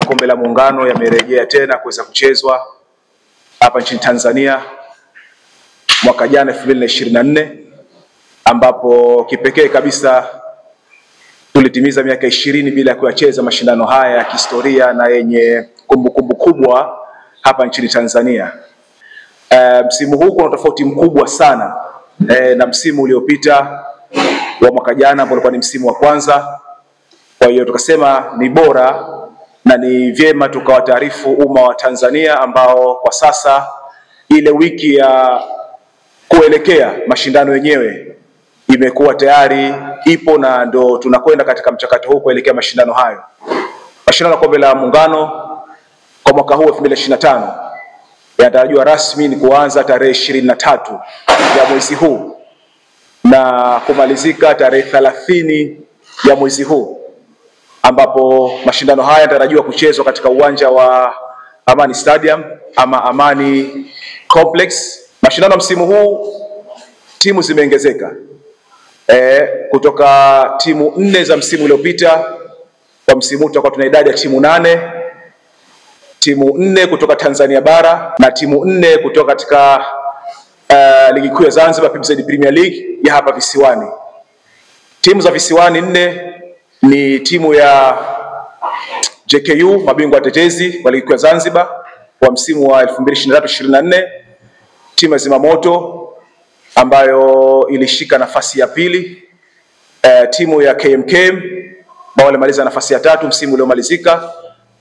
Kombe la Muungano yamerejea tena kuweza kuchezwa hapa nchini Tanzania mwaka jana 2024, ambapo kipekee kabisa tulitimiza miaka 20 bila kuyacheza mashindano haya ya kihistoria na yenye kumbukumbu kubwa hapa nchini Tanzania. Msimu huu kuna tofauti mkubwa sana na msimu uliopita wa mwaka jana ambao ulikuwa ni msimu wa kwanza. Kwa hiyo tukasema ni bora na ni vyema tukawataarifu umma wa Tanzania ambao kwa sasa ile wiki ya kuelekea mashindano yenyewe imekuwa tayari ipo, na ndo tunakwenda katika mchakato huu kuelekea mashindano hayo. Mashindano ya Kombe la Muungano kwa mwaka huu 2025 yanatarajiwa rasmi ni kuanza tarehe 23 ya mwezi huu na kumalizika tarehe 30 ya mwezi huu, ambapo mashindano haya yanatarajiwa kuchezwa katika uwanja wa Amani Stadium ama Amani Complex. Mashindano ya msimu huu timu zimeongezeka kutoka timu 4 za msimu uliopita. Kwa msimu huu tutakuwa tuna idadi ya timu 8, timu 4 kutoka Tanzania bara na timu 4 kutoka katika ligi kuu ya Zanzibar PBZ Premier League ya hapa visiwani. Timu za visiwani 4 ni timu ya JKU, mabingwa watetezi wa ligi kuu ya Zanzibar kwa msimu wa 2023-24, timu ya Zimamoto ambayo ilishika nafasi ya pili, timu ya KMKM ambao walimaliza nafasi ya 3 msimu uliomalizika,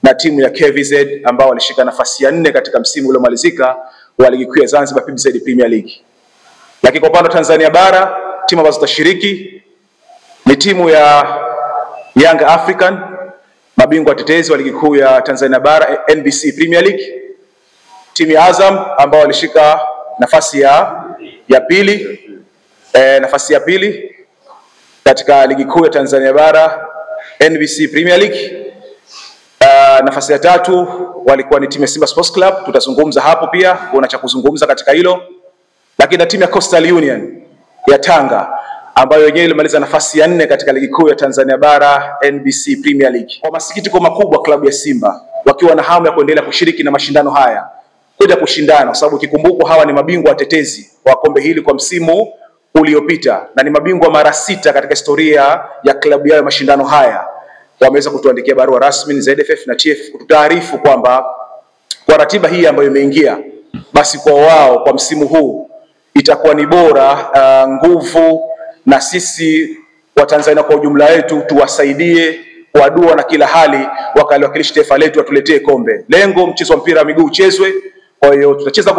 na timu ya KVZ ambao walishika nafasi ya 4 katika msimu uliomalizika wa ligi kuu ya Zanzibar PBZ Premier League. Lakini kwa upande wa Tanzania bara, timu ambazo zitashiriki ni timu ya Young African, mabingwa watetezi wa ligi kuu ya Tanzania bara NBC Premier League, timu ya Azam ambao walishika nafasi ya pili katika ligi kuu ya Tanzania bara NBC Premier League. Nafasi ya 3 walikuwa ni timu ya Simba Sports Club, tutazungumza hapo pia, kuna cha kuzungumza katika hilo. Lakini na timu ya Coastal Union ya Tanga ambayo yenyewe ilimaliza nafasi ya 4 katika ligi kuu ya Tanzania bara NBC Premier League. Kwa masikitiko makubwa, klabu ya Simba wakiwa na hamu ya kuendelea kushiriki na mashindano haya, kuja kushindana, kwa sababu kikumbuko hawa ni mabingwa watetezi wa kombe hili kwa msimu uliopita na ni mabingwa mara 6 katika historia ya klabu yao ya mashindano haya, wameweza kutuandikia barua rasmi ZFF na TFF kututaarifu kwamba kwa ratiba hii ambayo imeingia, basi kwa wao kwa msimu huu itakuwa ni bora nguvu na sisi wa Tanzania kwa ujumla wetu tuwasaidie kwa dua na kila hali wakaliwakilisha taifa letu, watuletee kombe. Lengo mchezo wa mpira wa miguu uchezwe. Kwa hiyo tutacheza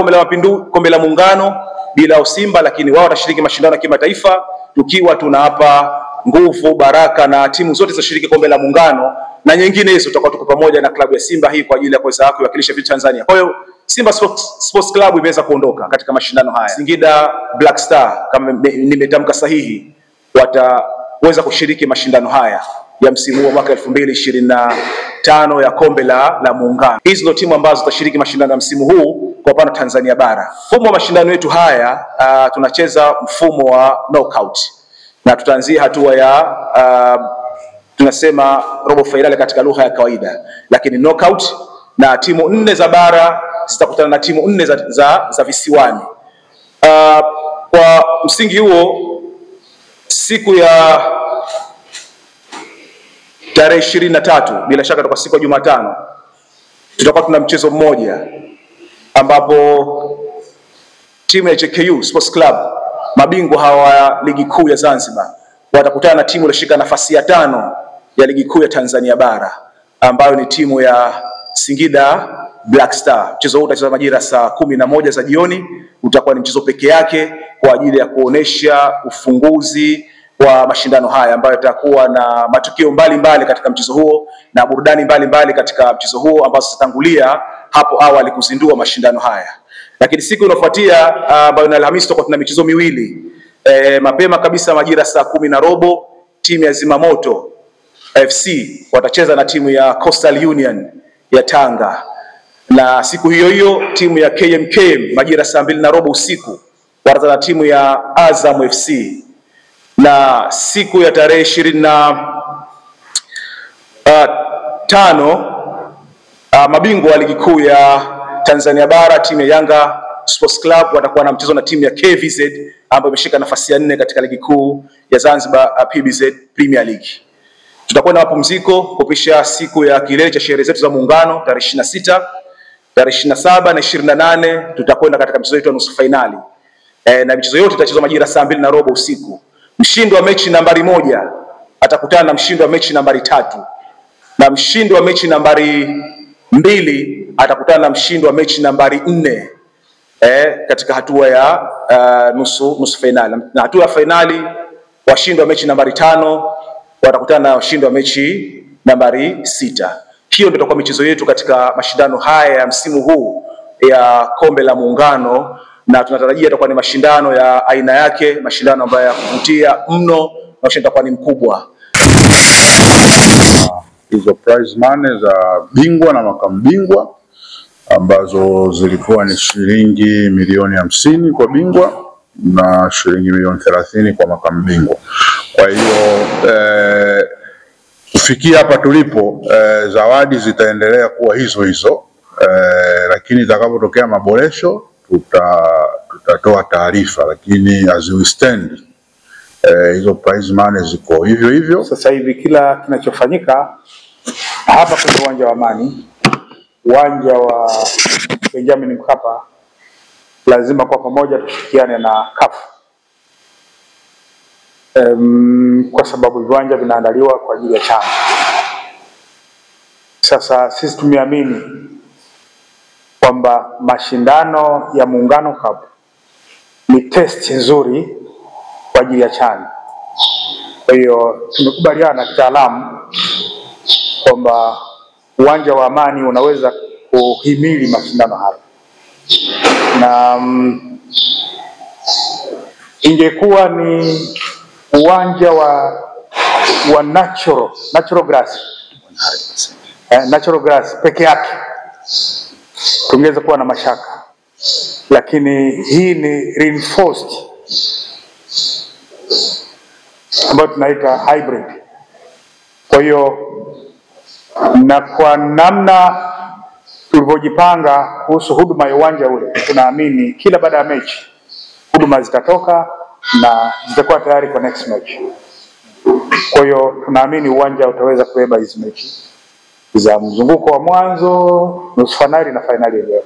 Kombe la Muungano bila Simba, lakini wao watashiriki mashindano ya kimataifa tukiwa tunawapa nguvu, baraka, na timu zote zitashiriki Kombe la Muungano na nyingine hizo tutakuwa tuko pamoja na klabu ya Simba hii kwa ajili ya kuweza kuwakilisha vitu Tanzania. Kwa hiyo Simba Sports Club imeweza kuondoka katika mashindano haya. Singida Black Star, kama nimetamka sahihi, wataweza kushiriki mashindano haya ya msimu wa mwaka 2025 ya Kombe la Muungano. Hizo ndio timu ambazo zitashiriki mashindano ya msimu huu kwa upande wa Tanzania bara. Mfumo wa mashindano yetu haya tunacheza mfumo wa knockout. Na tutaanzia hatua ya tunasema robo finali katika lugha ya kawaida, lakini knockout, na timu 4 za bara zitakutana na timu 4 za visiwani. Kwa msingi huo, siku ya tarehe 23 bila shaka kwa siku ya Jumatano tutakuwa tuna mchezo mmoja ambapo timu ya JKU Sports Club, mabingwa hawa ligi kuu ya Zanzibar, watakutana na timu iliyoshika nafasi ya 5 ya ligi kuu ya Tanzania bara ambayo ni timu ya Singida Black Star. Mchezo huu utachezwa majira saa 11 za jioni. Utakuwa ni mchezo peke yake kwa ajili ya kuonesha ufunguzi wa mashindano haya ambayo yatakuwa na matukio mbalimbali katika mchezo huo na burudani mbalimbali katika mchezo huo ambazo zitatangulia hapo awali kuzindua mashindano haya. Lakini siku inayofuatia ambayo ni Alhamisi tutakuwa tuna michezo miwili. Mapema kabisa majira saa 10:15 timu ya Zimamoto FC watacheza na timu ya Coastal Union ya Tanga, na siku hiyo hiyo timu ya KMKM majira saa 2:15 usiku watacheza na timu ya Azam FC, na siku ya tarehe 25 Mabingwa wa ligi kuu ya Tanzania bara, timu ya Yanga Sports Club watakuwa na mchezo na timu ya KVZ ambayo imeshika nafasi ya 4 katika ligi kuu ya Zanzibar PBZ Premier League. Tutakuwa na mapumziko kupisha siku ya kilele cha sherehe zetu za muungano tarehe 26, tarehe 27 na 28 tutakwenda katika mchezo wetu wa nusu finali. Na michezo yote itachezwa majira saa 2:15 usiku. Mshindi wa mechi nambari 1 atakutana na mshindi wa mechi nambari 3. Na mshindi wa mechi nambari 2 atakutana na mshindi wa mechi nambari 4 katika hatua ya nusu finali. Na hatua ya finali washindi wa mechi nambari 5 watakutana na washindi wa mechi nambari 6. Hiyo ndio itakuwa michezo yetu katika mashindano haya ya msimu huu ya Kombe la Muungano, na tunatarajia itakuwa ni mashindano ya aina yake, mashindano ambayo ya kuvutia mno na ushindani utakuwa ni mkubwa. Hizo prize money za bingwa na makamu bingwa ambazo zilikuwa ni shilingi milioni 50 kwa bingwa na shilingi milioni 30 kwa makamu bingwa. Kwa hiyo kufikia hapa tulipo, zawadi zitaendelea kuwa hizo hizo, lakini itakapotokea maboresho tutatoa taarifa, lakini as we stand hizo prize money ziko hivyo hivyo. Sasa hivi kila kinachofanyika hapa kwenye uwanja wa Amani, uwanja wa Benjamin Mkapa, lazima kwa pamoja tushirikiane na CAF. Kwa sababu viwanja vinaandaliwa kwa ajili ya chama. Sasa sisi tumeamini kwamba mashindano ya Muungano Cup ni test nzuri kwa ajili ya chama. Kwa hiyo tumekubaliana kitaalamu kwamba uwanja wa Amani unaweza kuhimili mashindano haya. Na ingekuwa ni uwanja wa natural grass, natural grass peke yake, tungeweza kuwa na mashaka, lakini hii ni reinforced ambayo tunaita hybrid. Kwa hiyo na kwa namna tulivyojipanga kuhusu huduma ya uwanja ule, tunaamini kila baada ya mechi huduma zitatoka na zitakuwa tayari kwa next match. Kwa hiyo tunaamini uwanja utaweza kubeba hizo mechi za mzunguko wa mwanzo, nusu finali na finali yenyewe.